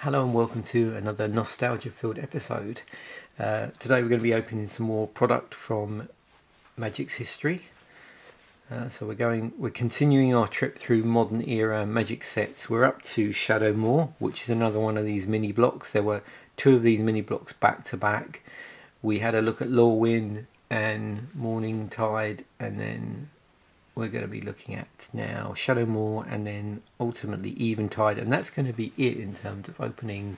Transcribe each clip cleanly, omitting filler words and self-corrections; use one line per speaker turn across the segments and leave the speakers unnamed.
Hello and welcome to another nostalgia-filled episode. Today we're going to be opening some more product from Magic's history. So we're continuing our trip through modern era Magic sets. We're up to Shadowmoor, which is another one of these mini blocks. There were two of these mini blocks back to back. We had a look at Lorwyn and Morning Tide, and then we're going to be looking at now Shadowmoor and then ultimately Eventide, and that's going to be it in terms of opening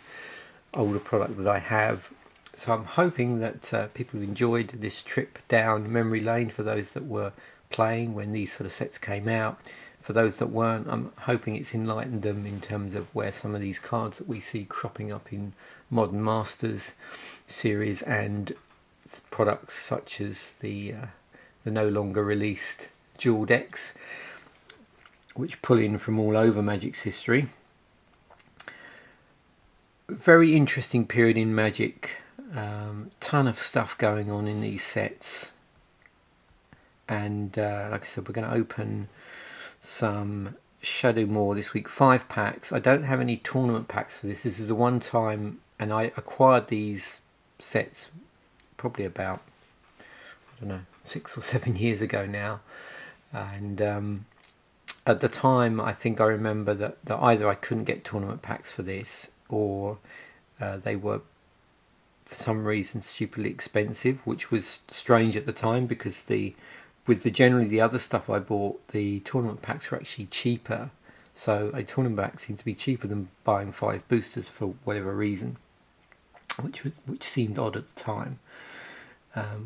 older product that I have. So I'm hoping that people have enjoyed this trip down memory lane for those that were playing when these sort of sets came out. For those that weren't, I'm hoping it's enlightened them in terms of where some of these cards that we see cropping up in Modern Masters series and products such as the no longer released dual decks, which pull in from all over Magic's history. Very interesting period in Magic. Ton of stuff going on in these sets, and like I said, we're going to open some Shadowmoor this week, 5 packs. I don't have any tournament packs for this. This is the one time, and I acquired these sets probably about, I don't know, 6 or 7 years ago now. And at the time I think I remember that either I couldn't get tournament packs for this, or they were for some reason stupidly expensive, which was strange at the time because generally the other stuff I bought, the tournament packs were actually cheaper. So a tournament pack seemed to be cheaper than buying 5 boosters for whatever reason, which seemed odd at the time.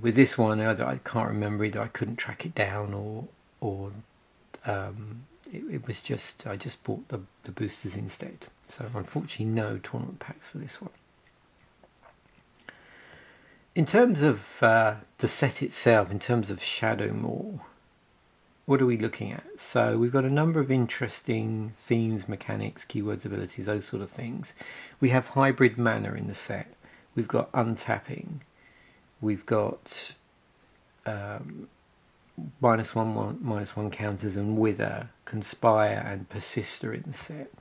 With this one, I can't remember, either I couldn't track it down or it was just, I just bought the boosters instead. So unfortunately no tournament packs for this one. In terms of the set itself, in terms of Shadowmoor, what are we looking at? So we've got a number of interesting themes, mechanics, keywords, abilities, those sort of things. We have hybrid mana in the set. We've got untapping. We've got -1/-1 counters and Wither, Conspire and Persister in the set.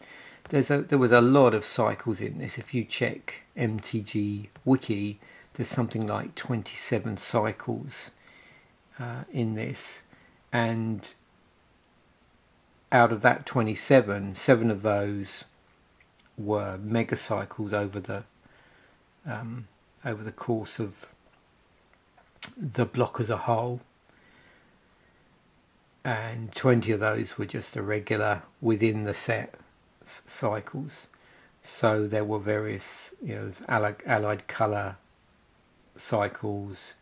There was a lot of cycles in this. If you check MTG Wiki, there's something like 27 cycles in this, and out of that 27, 7 of those were mega cycles over the course of the block as a whole, and 20 of those were just irregular within the set cycles. So there were various, allied colour cycles,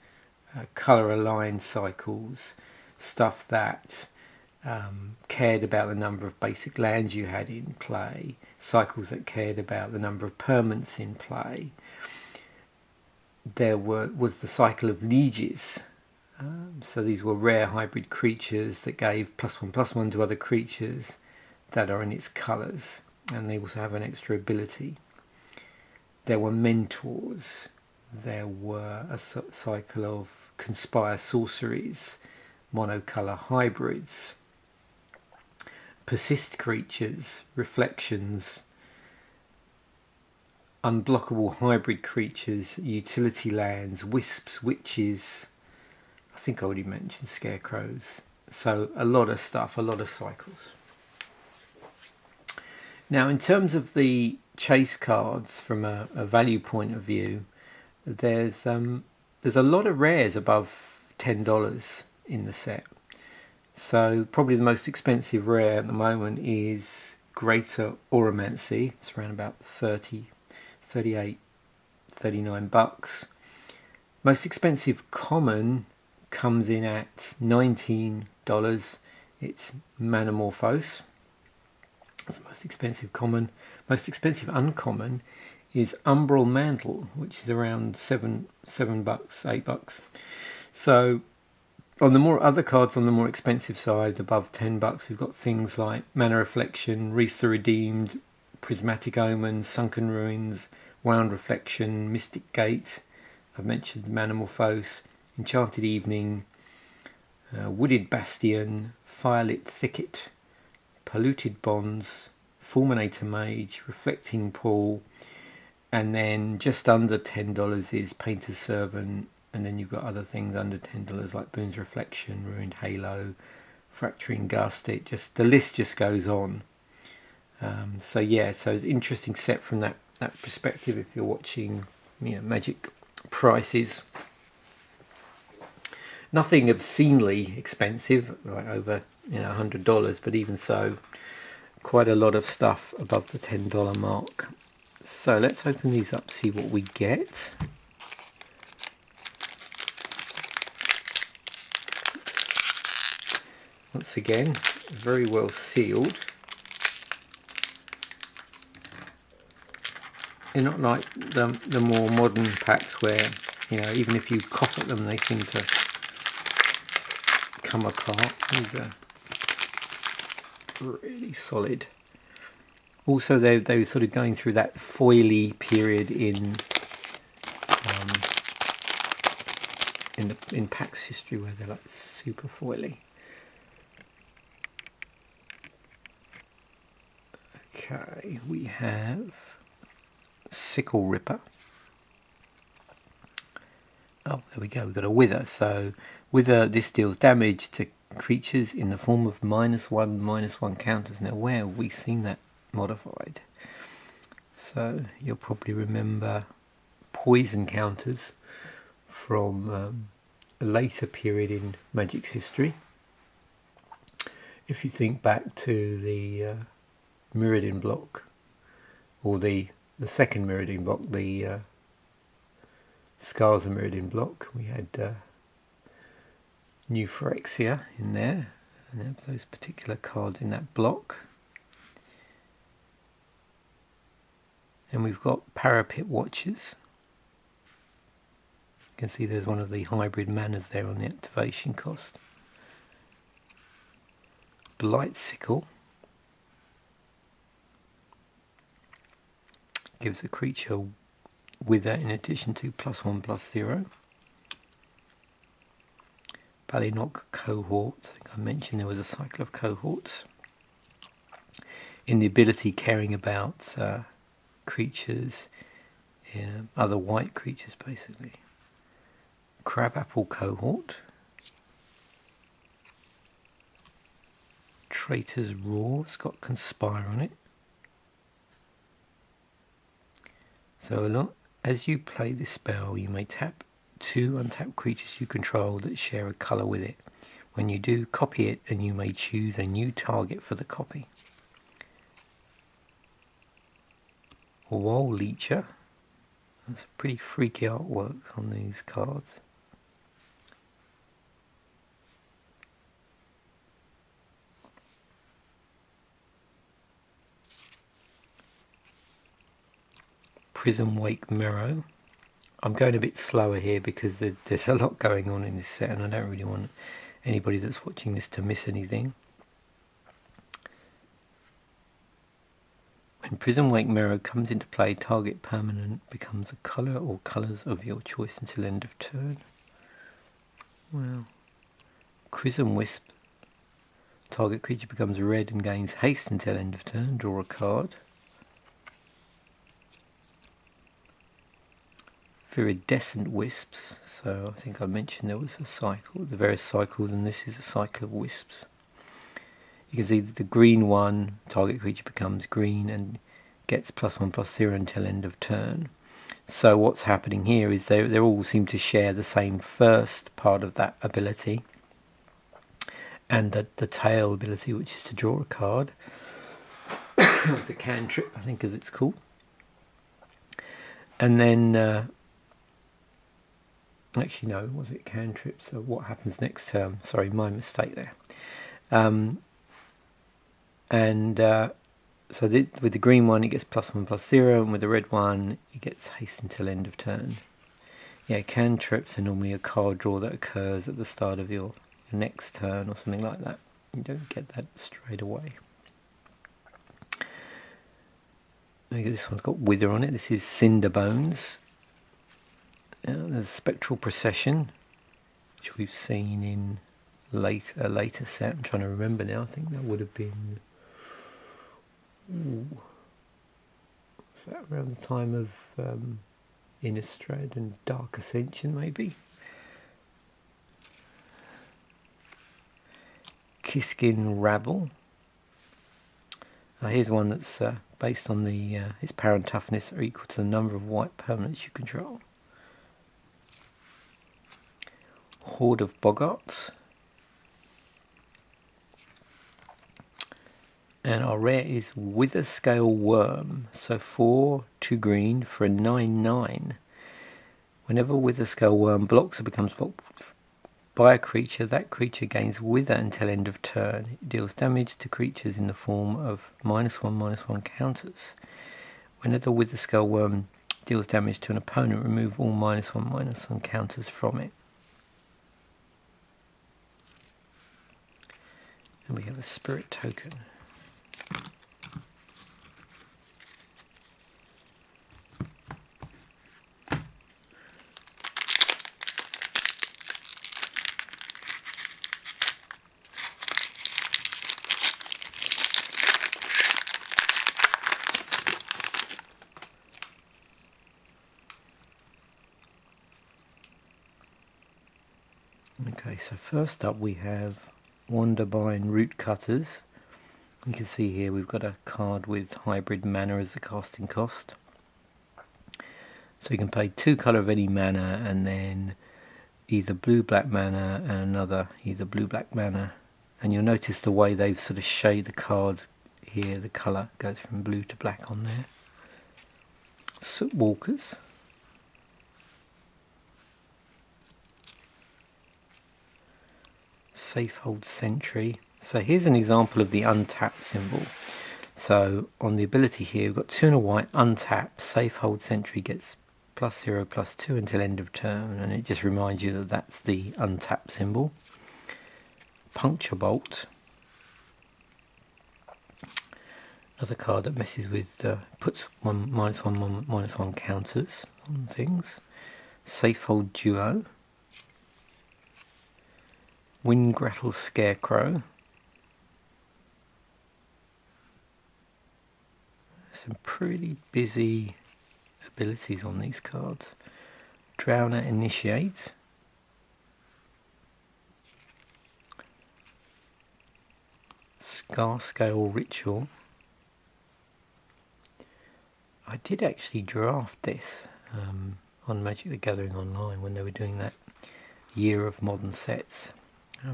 colour aligned cycles, stuff that cared about the number of basic lands you had in play, cycles that cared about the number of permanents in play. There was the cycle of lieges. So these were rare hybrid creatures that gave +1/+1 to other creatures that are in its colours, and they also have an extra ability. There were mentors. There were a cycle of conspire sorceries, monocolour hybrids, persist creatures, reflections, unblockable hybrid creatures, utility lands, wisps, witches. I think I already mentioned scarecrows. So a lot of stuff, a lot of cycles. Now, in terms of the chase cards from a value point of view, there's a lot of rares above $10 in the set. So probably the most expensive rare at the moment is Greater Oromancy. It's around about 38, 39 bucks. Most expensive common comes in at $19. It's Manamorphose. That's the most expensive common. Most expensive uncommon is Umbral Mantle, which is around $7, $8. So on the other cards on the more expensive side, above $10, we've got things like Mana Reflection, Wreath the Redeemed, Prismatic Omen, Sunken Ruins, Wound Reflection, Mystic Gate. I've mentioned Manamorphose, Enchanted Evening, Wooded Bastion, Firelit Thicket, Polluted Bonds, Fulminator Mage, Reflecting Pool, and then just under $10 is Painter's Servant, and then you've got other things under $10 like Boon's Reflection, Ruined Halo, Fracturing Gust. It just, the list just goes on. So yeah, so it's an interesting set from that perspective if you're watching, you know, Magic prices. Nothing obscenely expensive, like over, you know, $100, but even so, quite a lot of stuff above the $10 mark. So let's open these up, see what we get. Once again, very well sealed. They're not like the more modern packs where, you know, even if you cough at them, they seem to come apart. These are really solid. Also, they were sort of going through that foily period in PAX history where they're like super foily. Okay, we have Sickle Ripper. Oh, there we go, we've got a Wither. So Wither, this deals damage to creatures in the form of -1/-1 counters. Now where have we seen that modified? So you'll probably remember poison counters from a later period in Magic's history. If you think back to the Mirrodin block, or the second Mirrodin block, the Scars of Mirrodin block, we had New Phyrexia in there, and those particular cards in that block. And we've got Parapet Watchers. You can see there's one of the hybrid manas there on the activation cost. Blightsickle gives a creature Wither in addition to +1/+0. Ballynock Cohort, I think I mentioned there was a cycle of cohorts. In the ability caring about creatures, other white creatures basically. Crabapple Cohort. Traitor's Roar, it's got Conspire on it. So as you play this spell, you may tap 2 untapped creatures you control that share a colour with it. When you do, copy it, and you may choose a new target for the copy. Wall Leecher. That's pretty freaky artwork on these cards. Prism Wake Mirror. I'm going a bit slower here because there's a lot going on in this set, and I don't really want anybody that's watching this to miss anything. When Prism Wake Mirror comes into play, target permanent becomes a colour or colours of your choice until end of turn. Well, Chrism Wisp. Target creature becomes red and gains haste until end of turn. Draw a card. Viridescent Wisps. So I think I mentioned there was a cycle, the various cycles, and this is a cycle of wisps. You can see that the green one, target creature becomes green and gets +1/+0 until end of turn. So what's happening here is they all seem to share the same first part of that ability, and the tail ability, which is to draw a card. The cantrip, I think, as it's called. And then actually no, was it cantrip? So what happens next turn? Sorry, my mistake there. So with the green one it gets +1/+0, and with the red one it gets haste until end of turn. Yeah, cantrips are normally a card draw that occurs at the start of your next turn or something like that. You don't get that straight away. This one's got Wither on it. This is Cinder Bones. There's Spectral Procession, which we've seen in a later set. I'm trying to remember now. I think that would have been Was that around the time of Innistrad and Dark Ascension, maybe? Kiskin Rabble. Here's one that's based on the its power and toughness are equal to the number of white permanents you control. Horde of Boggarts. And our rare is Witherscale Worm. So 4, 2 green for a 9/9. Whenever Witherscale Worm blocks or becomes blocked by a creature, that creature gains Wither until end of turn. It deals damage to creatures in the form of -1/-1 counters. Whenever Witherscale Worm deals damage to an opponent, remove all -1/-1 counters from it. And we have a spirit token. Okay, so first up we have Wanderbine Root Cutters. You can see here we've got a card with hybrid mana as the casting cost. So you can pay 2 colour of any mana and then either blue-black mana and another either blue-black mana. And you'll notice the way they've sort of shaded the cards here, the colour goes from blue to black on there. Soot Walkers. Safehold Sentry. So here's an example of the untapped symbol. So on the ability here we've got 2 and a white, untapped. Safehold Sentry gets +0/+2 until end of turn, and it just reminds you that that's the untapped symbol. Puncture Bolt. Another card that messes with, puts -1/-1 counters on things. Safehold Duo. Windgrattle Scarecrow. Some pretty busy abilities on these cards. Drowner Initiate. Scarscale Ritual. I did actually draft this on Magic the Gathering Online when they were doing that year of modern sets. I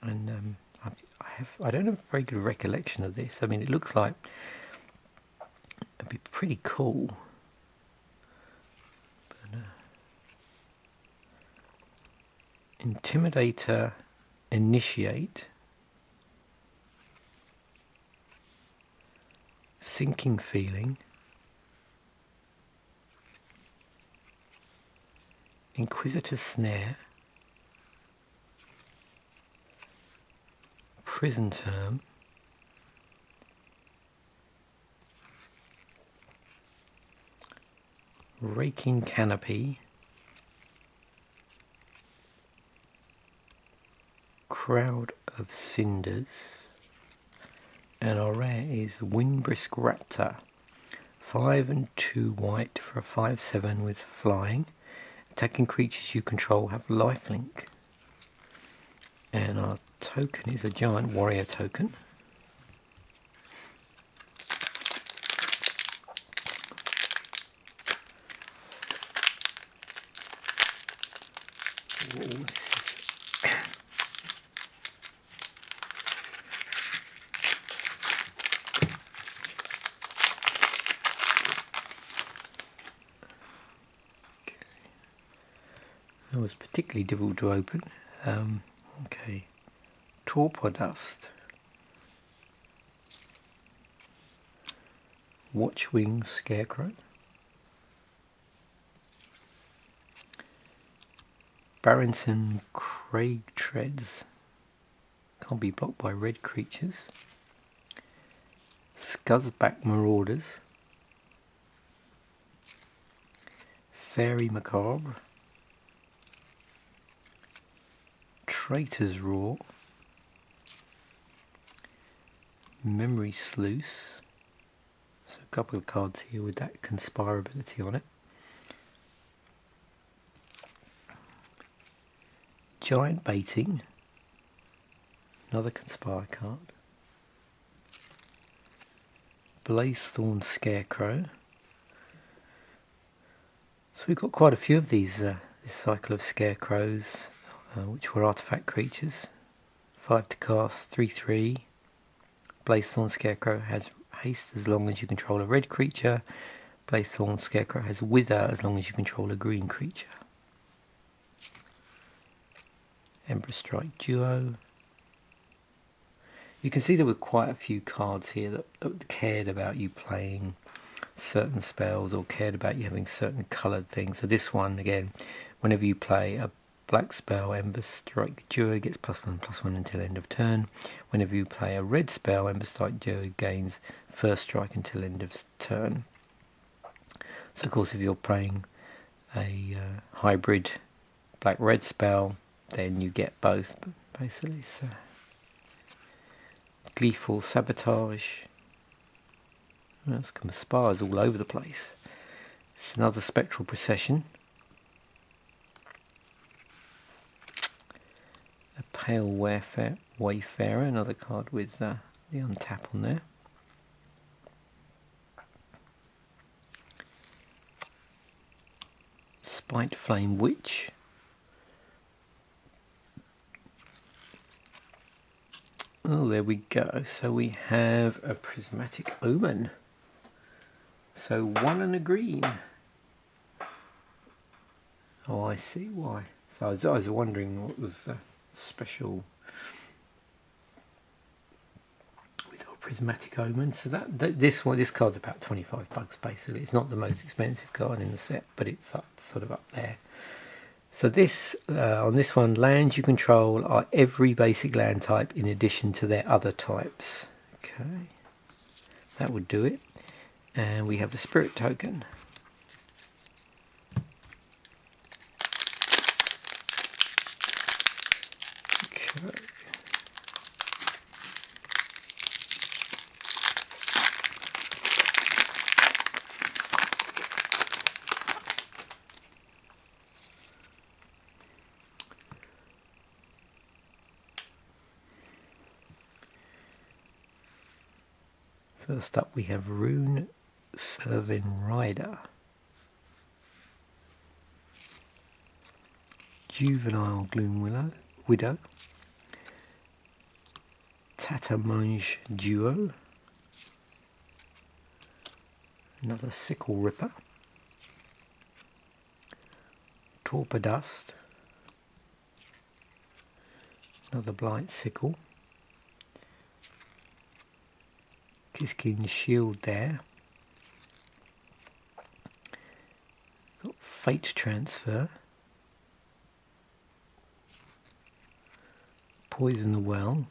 don't have a very good recollection of this. I mean, it looks like it'd be pretty cool. But, Intimidator Initiate. Sinking Feeling. Inquisitor Snare. Prison Term. Raking Canopy. Crowd of Cinders. And our rare is Windbrisk Raptor. 5 and 2 white for a 5/7 with flying. Attacking creatures you control have lifelink. And our token is a giant warrior token. That was particularly difficult to open. Okay. Torpor Dust. Watchwing Scarecrow. Barrington Craig Treads. Can't be blocked by red creatures. Scuzzback Marauders. Fairy Macabre. Traitor's Roar. Memory Sluice. couple of cards here with that Conspire ability on it. Giant Baiting, another Conspire card. Blazethorn Scarecrow. So we've got quite a few of these, this cycle of Scarecrows, which were artifact creatures. 5 to cast, 3/3. Blazethorn Scarecrow has haste as long as you control a red creature. Blazethorn Scarecrow has Wither as long as you control a green creature. Ember Strike Duo. You can see there were quite a few cards here that cared about you playing certain spells or cared about you having certain coloured things. So this one, again, whenever you play a black spell, Ember Strike Duo gets +1/+1 until end of turn. Whenever you play a red spell, Ember Strike Duo gains first strike until end of turn. So of course if you're playing a hybrid black-red spell, then you get both basically. So Gleeful Sabotage. There's Conspires all over the place. It's another Spectral Procession. A Pale Wayfarer, another card with the untap on there. Spite Flame Witch. Oh, there we go. So we have a Prismatic Omen. So 1 and a green. Oh, I see why. So I was wondering what was special with our Prismatic Omen. So this card's about $25 basically. It's not the most expensive card in the set, but it's sort of up there. So this on this one, lands you control are every basic land type in addition to their other types. Okay, that would do it. And we have the Spirit Token. Okay. First up we have Rune Servin Rider. Juvenile Gloom Widow. Tatamonge Duo. Another Sickle Ripper. Torpidust. Another Blight Sickle. Kiskin Shield there. Got Fate Transfer. Poison the Well.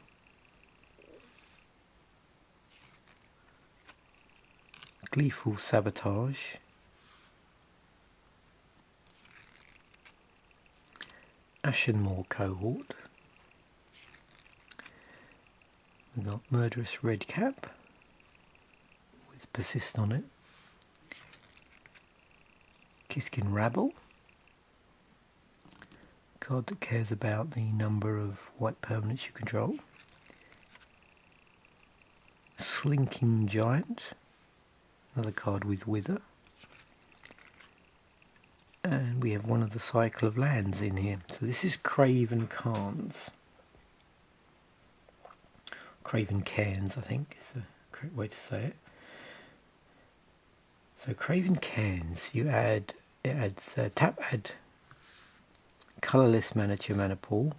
Gleeful Sabotage. Ashenmoor Cohort. We've got Murderous Redcap with Persist on it. Kiskin Rabble. Card that cares about the number of white permanents you control. Slinking Giant. Another card with Wither. And we have one of the cycle of lands in here. So this is Craven Cairns. Craven Cairns, I think is the correct way to say it. So Craven Cairns, it adds add colourless mana to your mana pool.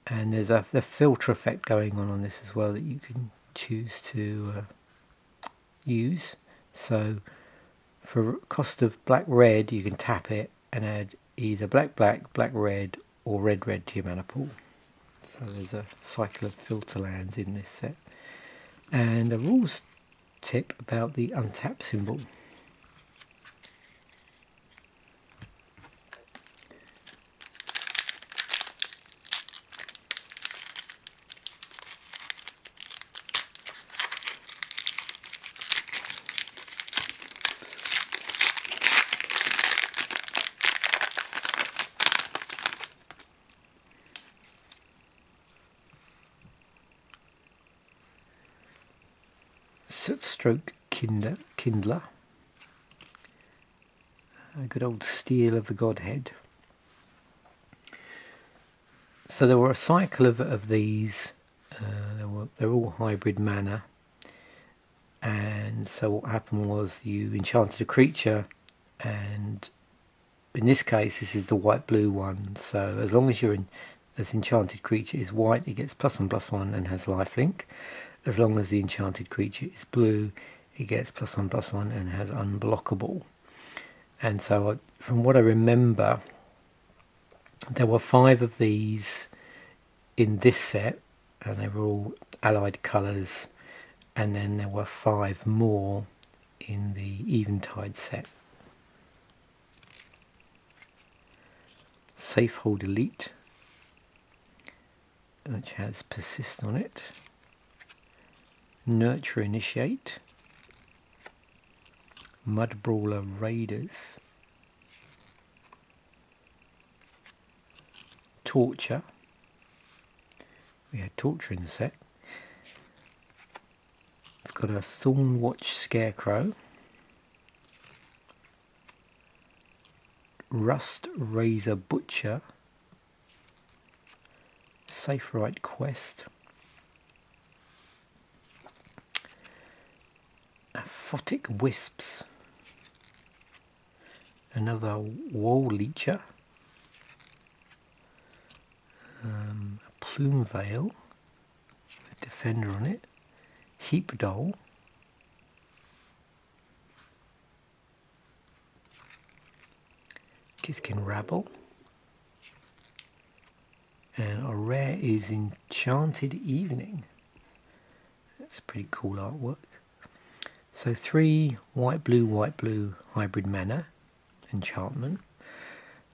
And there's the filter effect going on this as well that you can choose to use. So for cost of black-red you can tap it and add either black-black, black-red or red-red to your mana pool. So there's a cycle of filter lands in this set. And a rules tip about the untap symbol. Soot Stroke Kindler. A good old Steel of the Godhead. So there were a cycle of these. They're all hybrid mana. And so what happened was you enchanted a creature, and in this case this is the white-blue one. So as long as this enchanted creature is white, it gets +1/+1 and has lifelink. As long as the enchanted creature is blue, it gets +1/+1 and has unblockable. And so from what I remember, there were 5 of these in this set, and they were all allied colours. And then there were 5 more in the Eventide set. Safehold Elite, which has Persist on it. Nurture Initiate. Mud Brawler Raiders. Torture. We had Torture in the set. We've got a Thornwatch Scarecrow. Rust Razor Butcher. Safe Right Quest. Aphotic Wisps. Another Wall Leecher. A Plume Veil. A Defender on it. Heap Doll. Kiskin Rabble. And our rare is Enchanted Evening. That's pretty cool artwork. So 3 white-blue hybrid mana enchantment,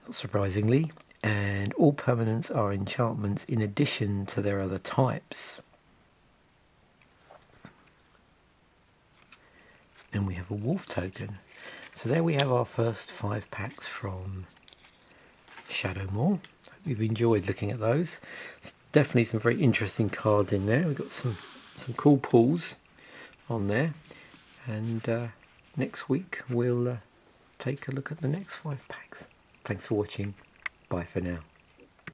not surprisingly, and all permanents are enchantments in addition to their other types. And we have a wolf token. So there we have our first 5 packs from Shadowmoor. Hope you've enjoyed looking at those. There's definitely some very interesting cards in there. We've got some cool pulls on there. And next week we'll take a look at the next 5 packs. Thanks for watching. Bye for now.